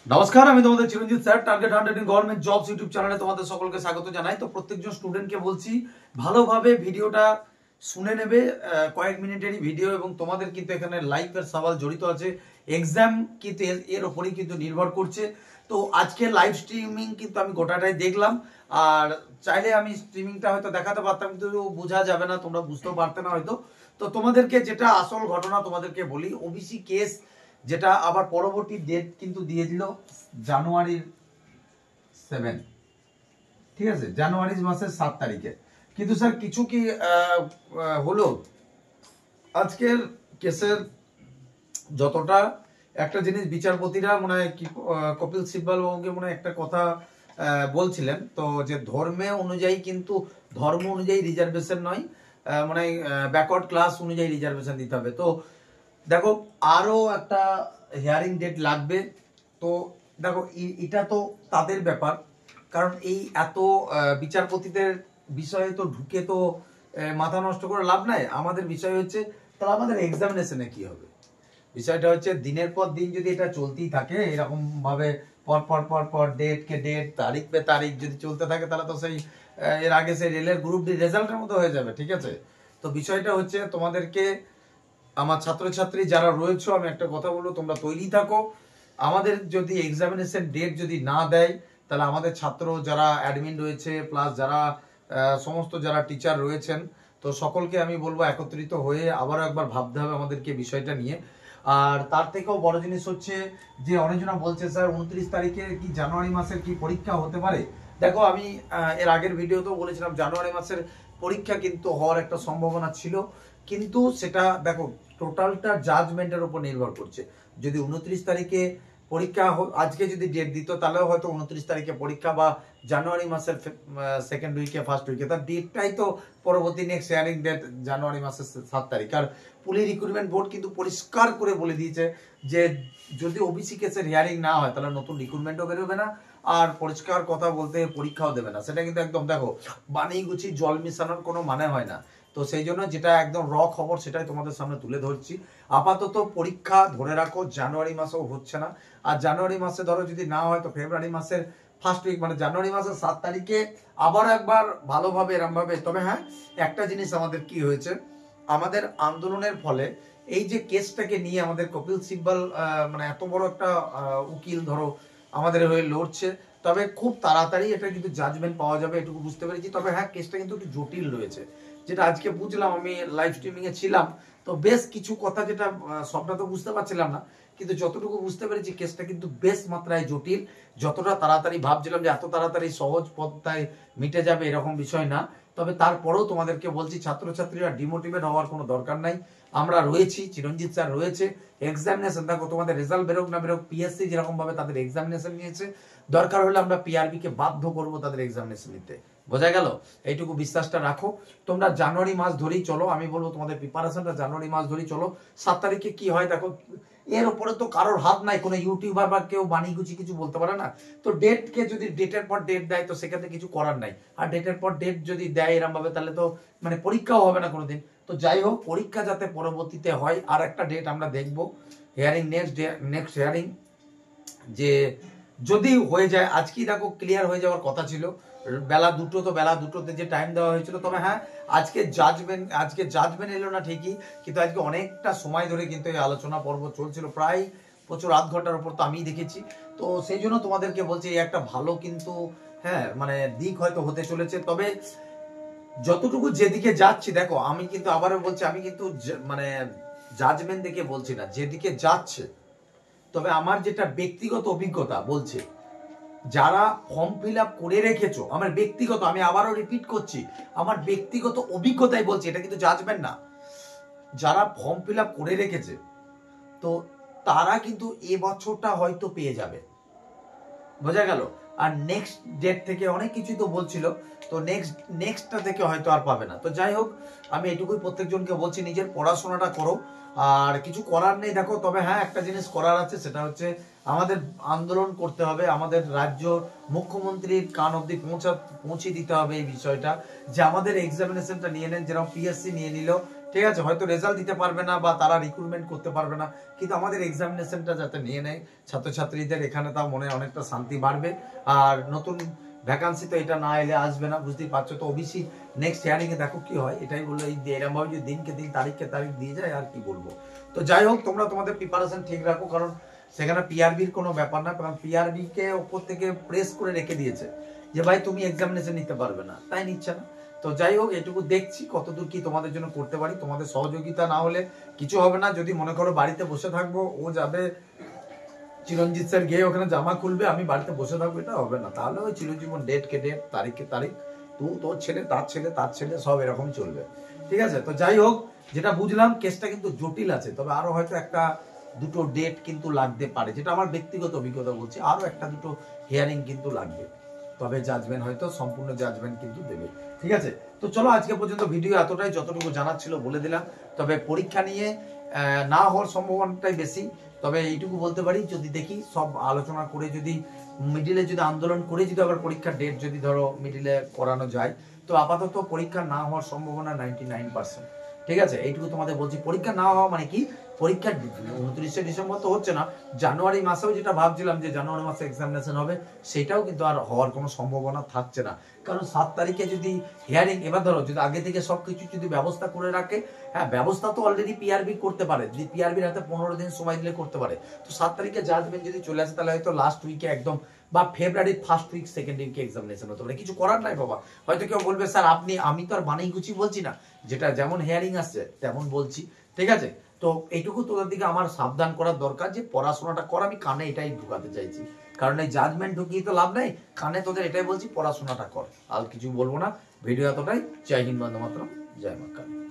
নমস্কার, আমি তোমাদের Chiranjit sir, target 100 in government jobs YouTube চ্যানেলে তোমাদের সকলকে স্বাগত জানাই। তো প্রত্যেকজন স্টুডেন্টকে বলছি ভালোভাবে ভিডিওটা শুনে নেবে, কয়েক মিনিটেরই ভিডিও, এবং তোমাদের কিন্তু এখানে লাইফের সওয়াল জড়িত আছে, এক্সাম কিন্তু এর উপরেই কিন্তু নির্ভর করছে। তো আজকে লাইভ স্ট্রিমিং কিন্তু আমি গোটাটাই দেখলাম, আর চাইলে আমি স্ট্রিমিংটা হয়তো দেখাতে পারতাম, কিন্তু বোঝা যাবে না, তোমরা বুঝতেও পারতে না হয়তো। তো তোমাদেরকে যেটা আসল ঘটনা তোমাদেরকে বলি, ওবিসি কেস যেটা আবার পরবর্তী ডেট কিন্তু দিয়ে দিল জানুয়ারির 7, ঠিক আছে, জানুয়ারি মাসের 7 তারিখে। কিন্তু স্যার কিছু কি হলো আজকের কেসের? যতটা একটা জিনিস বিচারপতিরা মনে হয় কি কপিল সিব্বল বাবুকে মনে হয় একটা কথা বলছিলেন, তো যে ধর্মে অনুযায়ী কিন্তু ধর্ম অনুযায়ী রিজার্ভেশন নয়, মানে ব্যাকওয়ার্ড ক্লাস অনুযায়ী রিজার্ভেশন দিতে হবে। তো দেখো আরো একটা হিয়ারিং ডেট লাগবে। তো দেখো এটা তো তাদের ব্যাপার, কারণ এই এত বিচারপতিদের বিষয়ে তো ঢুকে তো মাথা নষ্ট করে লাভ নাই। আমাদের বিষয় হচ্ছে তাহলে আমাদের এক্সামিনেশনে কি হবে। বিষয়টা হচ্ছে দিনের পর দিন যদি এটা চলতেই থাকে এরকম ভাবে পর পর পর পর ডেট কে ডেট, তারিখ পে তারিখ যদি চলতে থাকে, তাহলে তো সেই এর আগে সেই রেলের গ্রুপ ডি রেজাল্টের মতো হয়ে যাবে, ঠিক আছে। তো বিষয়টা হচ্ছে তোমাদেরকে, আমার ছাত্রছাত্রী যারা রয়েছে, আমি একটা কথা বলবো, তোমরা তৈরি থাকো। আমাদের যদি এক্সামিনেশন ডেট যদি না দেয়, তাহলে আমাদের ছাত্র যারা অ্যাডমিন রয়েছে প্লাস যারা সমস্ত যারা টিচার রয়েছেন, তো সকলকে আমি বলবো একত্রিত হয়ে আবারও একবার ভাবতে হবে আমাদেরকে বিষয়টা নিয়ে। আর তার থেকেও বড় জিনিস হচ্ছে যে অনেকজনা বলছে স্যার 29 তারিখে কি জানুয়ারি মাসের কি পরীক্ষা হতে পারে। দেখো আমি এর আগের ভিডিওতেও বলেছিলাম জানুয়ারি মাসের পরীক্ষা কিন্তু হওয়ার একটা সম্ভাবনা ছিল, কিন্তু সেটা দেখো টোটালটা জাজমেন্টের উপর নির্ভর করছে। যদি 29 তারিখে পরীক্ষা, আজকে যদি ডেট দিত তাহলেও হয়তো 29 তারিখে পরীক্ষা, বা জানুয়ারি মাসের সেকেন্ড উইকে ফার্স্ট উইকে, তার ডেটটাই তো পরবর্তী নেক্সট হিয়ারিং ডেট জানুয়ারি মাসের 7 তারিখ। আর পুলিশ রিক্রুটমেন্ট বোর্ড কিন্তু পরিষ্কার করে বলে দিয়েছে যে যদি ওবিসি কেসের হিয়ারিং না হয় তাহলে নতুন রিক্রুটমেন্টও বেরোবে না, আর পরিষ্কার কথা বলতে পরীক্ষাও দেবে না। সেটা কিন্তু একদম দেখো বানিয়ে গুছিয়ে জল মিশানোর কোনো মানে হয় না। তো সেই জন্য যেটা একদম র খবর সেটাই তোমাদের সামনে তুলে ধরছি। আপাতত পরীক্ষা ধরে রাখো জানুয়ারি মাসেও হচ্ছে না, আর জানুয়ারি মাসে ধরো যদি না হয় তো ফেব্রুয়ারি মাসের ফার্স্ট উইক, মানে জানুয়ারি মাসের 7 তারিখে আবার একবার ভালোভাবে এরম ভাবে। তবে হ্যাঁ, একটা জিনিস আমাদের কি হয়েছে, আমাদের আন্দোলনের ফলে এই যে কেসটাকে নিয়ে আমাদের কপিল সিব্বল মানে এত বড় একটা উকিল ধরো আমাদের হয়ে লড়ছে, তবে খুব তাড়াতাড়ি এটা কিন্তু জাজমেন্ট পাওয়া যাবে এটুকু বুঝতে পেরেছি। তবে হ্যাঁ, কেসটা কিন্তু একটু জটিল রয়েছে, যেটা আজকে বুঝলাম, আমি লাইভ স্ট্রিমিং এ ছিলাম, তো বেশ কিছু কথা যেটা সবটা তো বুঝতে পারছিলাম না, কিন্তু যতটুকু বুঝতে পেরেছি কেসটা কিন্তু বেশ মাত্রায় জটিল। যতটা তাড়াতাড়ি ভাবছিলাম যে এত তাড়াতাড়ি সহজ পদ্ধতায় মিটে যাবে এরকম বিষয় না। তবে তারপরেও তোমাদেরকে বলছি ছাত্রছাত্রীরা ডিমোটিভেট হওয়ার কোনো দরকার নাই, আমরা রয়েছি, চিরঞ্জিত স্যার রয়েছে। এক্সামিনেশন দেখো তোমাদের রেজাল্ট বেরোক না বেরোক, পিএসসি যেরকম ভাবে তাদের এক্সামিনেশন নিয়েছে, দরকার হলে আমরা পিআরবি কে বাধ্য করব তাদের এক্সামিনেশন নিতে। বোঝা গেল? এইটুকু বিশ্বাসটা রাখো। তোমরা জানুয়ারি মাস ধরেই চলো, আমি বলবো তোমাদের প্রিপারেশনটা জানুয়ারি মাস ধরেই চলো। 7 তারিখে কি হয় দেখো, এর উপরে তো কারোর হাত নাই, কোনো ইউটিউবার বা কেউ বানিয়ে গুছি কিছু বলতে পারে না। তো ডেটকে যদি ডেটের পর ডেট দেয় তো সেক্ষেত্রে কিছু করার নাই, আর ডেটের পর ডেট যদি দেয় এরম ভাবে তাহলে তো মানে পরীক্ষাও হবে না কোনোদিন। তো যাই হোক, পরীক্ষা যাতে পরবর্তীতে হয়, আর একটা ডেট আমরা দেখবো হিয়ারিং, নেক্সট হিয়ারিং, যে যদি হয়ে যায়, আজকেই দেখো ক্লিয়ার হয়ে যাওয়ার কথা ছিল বেলা 2টো, তো বেলা 2টোতে যে টাইম দেওয়া হয়েছিল। তবে হ্যাঁ, আজকে জাজমেন্ট এলো না ঠিকই, কিন্তু আজকে অনেকটা সময় ধরে কিন্তু এই আলোচনা পর্ব চলছিল, প্রায় প্রচুর আধ ঘন্টার উপর তো আমি দেখেছি। তো সেই জন্য তোমাদেরকে বলছি এই একটা ভালো কিন্তু হ্যাঁ মানে দিক হয়তো হতে চলেছে। তবে যতটুকু যেদিকে যাচ্ছি, দেখো আমি কিন্তু আবারও বলছি, আমি কিন্তু মানে জাজমেন্ট দেখে বলছি না, যেদিকে যাচ্ছে, তবে আমার যেটা ব্যক্তিগত অভিজ্ঞতা বলছে, যারা ফর্ম ফিল আপ করে রেখেছো, আমার ব্যক্তিগত, আমি আবারও রিপিট করছি, আমার ব্যক্তিগত অভিজ্ঞতাই বলছি, এটা কিন্তু জাজমেন্ট না, যারা ফর্ম ফিল আপ করে রেখেছে তো তারা কিন্তু এ বছরটা হয়তো পেয়ে যাবে। বোঝা গেল? আর নেক্সট ডেট থেকে অনেক কিছু তো বলছিল, তো নেক্সটটা থেকে হয়তো আর পাবে না। তো যাই হোক, আমি এটুকুই প্রত্যেকজনকে বলছি, নিজের পড়াশোনাটা করো, আর কিছু করার নেই দেখো। তবে হ্যাঁ, একটা জিনিস করার আছে, সেটা হচ্ছে আমাদের আন্দোলন করতে হবে, আমাদের রাজ্য মুখ্যমন্ত্রীর কান অব্দি পৌঁছে দিতে হবে এই বিষয়টা, যে আমাদের এক্সামিনেশনটা নিয়ে নেন, যেরকম পিএসসি নিয়ে নিল, ঠিক আছে, হয়তো রেজাল্ট দিতে পারবে না বা তারা রিক্রুটমেন্ট করতে পারবে না, কিন্তু আমাদের এক্সামিনেশনটা যাতে নিয়ে নেয় ছাত্রছাত্রীদের, এখানে তাও মনে অনেকটা শান্তি বাড়বে। আর নতুন ভ্যাকান্সি তো এটা না এলে আসবে না, বুঝতেই পারছো। তো ওবিসি নেক্সট হিয়ারিং এ দেখো কি হয়, এটাই বললো। এই এরকম ভাবে যে দিনকে দিন তারিখকে তারিখ দিয়ে যায়, আর কি বলবো। তো যাই হোক, তোমরা তোমাদের প্রিপারেশন ঠিক রাখো, কারণ সেখানে পিআরবির কোনো ব্যাপার না, কারণ পিআরবি কে ওপর থেকে প্রেস করে রেখে দিয়েছে যে ভাই তুমি এক্সামিনেশন নিতে পারবে না, তাই নিচ্ছে না। তো যাই হোক, এটুকু দেখছি কতদূর কি তোমাদের জন্য করতে পারি। তোমাদের সহযোগিতা না হলে কিছু হবে না। যদি মনে করো বাড়িতে বসে থাকবো, ও যাবে চিরঞ্জিত স্যার গিয়ে ওখানে জামা খুলবে, আমি বাড়িতে বসে থাকবো, এটা হবে না। তাহলে ওই চিরজীবন ডেট কে ডেট, তারিখ কে তারিখ, তুই তোর ছেলে তার ছেলে তার ছেলে, সব এরকম চলবে। ঠিক আছে, তো যাই হোক, যেটা বুঝলাম কেসটা কিন্তু জটিল আছে, তবে আরো হয়তো একটা দুটো ডেট কিন্তু লাগতে পারে, যেটা আমার ব্যক্তিগত অভিজ্ঞতা বলছি। আরো একটা দুটো হিয়ারিং কিন্তু লাগবে, তবে জাজমেন্ট হয়তো সম্পূর্ণ জাজমেন্ট কিন্তু দেবে। ঠিক আছে, তো চলো আজকে পর্যন্ত ভিডিও এতটাই, যতটুকু জানার ছিল বলে দিলাম। তবে পরীক্ষা নিয়ে না হওয়ার সম্ভাবনাটাই বেশি। তবে এইটুকু বলতে পারি, যদি দেখি সব আলোচনা করে, যদি মিডিলে যদি আন্দোলন করে যদি আবার পরীক্ষার ডেট যদি ধরো মিডিলে করানো যায়, তো আপাতত পরীক্ষা না হওয়ার সম্ভাবনা 99%। ঠিক আছে, এইটুকু তোমাদের বলছি। পরীক্ষা না হওয়া মানে কি, পরীক্ষা 29শে ডিসেম্বর তো হচ্ছে না, জানুয়ারি মাসেও যেটা ভাবছিলাম যে জানুয়ারি মাসে এক্সামিনেশন হবে, সেটাও কিন্তু আর হওয়ার কোনো সম্ভাবনা থাকছে না। কারণ 7 তারিখে যদি হিয়ারিং, এবার ধরো যদি আগে থেকে সবকিছু যদি ব্যবস্থা করে রাখে, হ্যাঁ ব্যবস্থা তো অলরেডি পিআরবি করতে পারে, যদি পিআরবির হাতে 15 দিন সময় দিলে করতে পারে। তো 7 তারিখে জাজমেন্ট যদি চলে আসে, তাহলে হয়তো লাস্ট উইকে একদম, বা ফেব্রুয়ারির ফার্স্ট উইক সেকেন্ড উইকে এক্সামিনেশন হতে পারে। কিছু করার নাই বাবা। হয়তো কেউ বলবে স্যার আপনি, আমি তো আর বানাই গুছি বলছি না, যেটা যেমন হিয়ারিং আসছে তেমন বলছি। ঠিক আছে, তো এইটুকু তোদের দিকে আমার সাবধান করার দরকার, যে পড়াশোনাটা কর। আমি কানে এটাই ঢুকাতে চাইছি, কারণ এই জাজমেন্ট ঢুকিয়ে তো লাভ নেই। কানে তোদের এটাই বলছি, পড়াশোনাটা কর, আর কিছু বলবো না। ভিডিও এতটাই। জয় হিন্দ, বন্দে মাতরম, জয় মা কালী।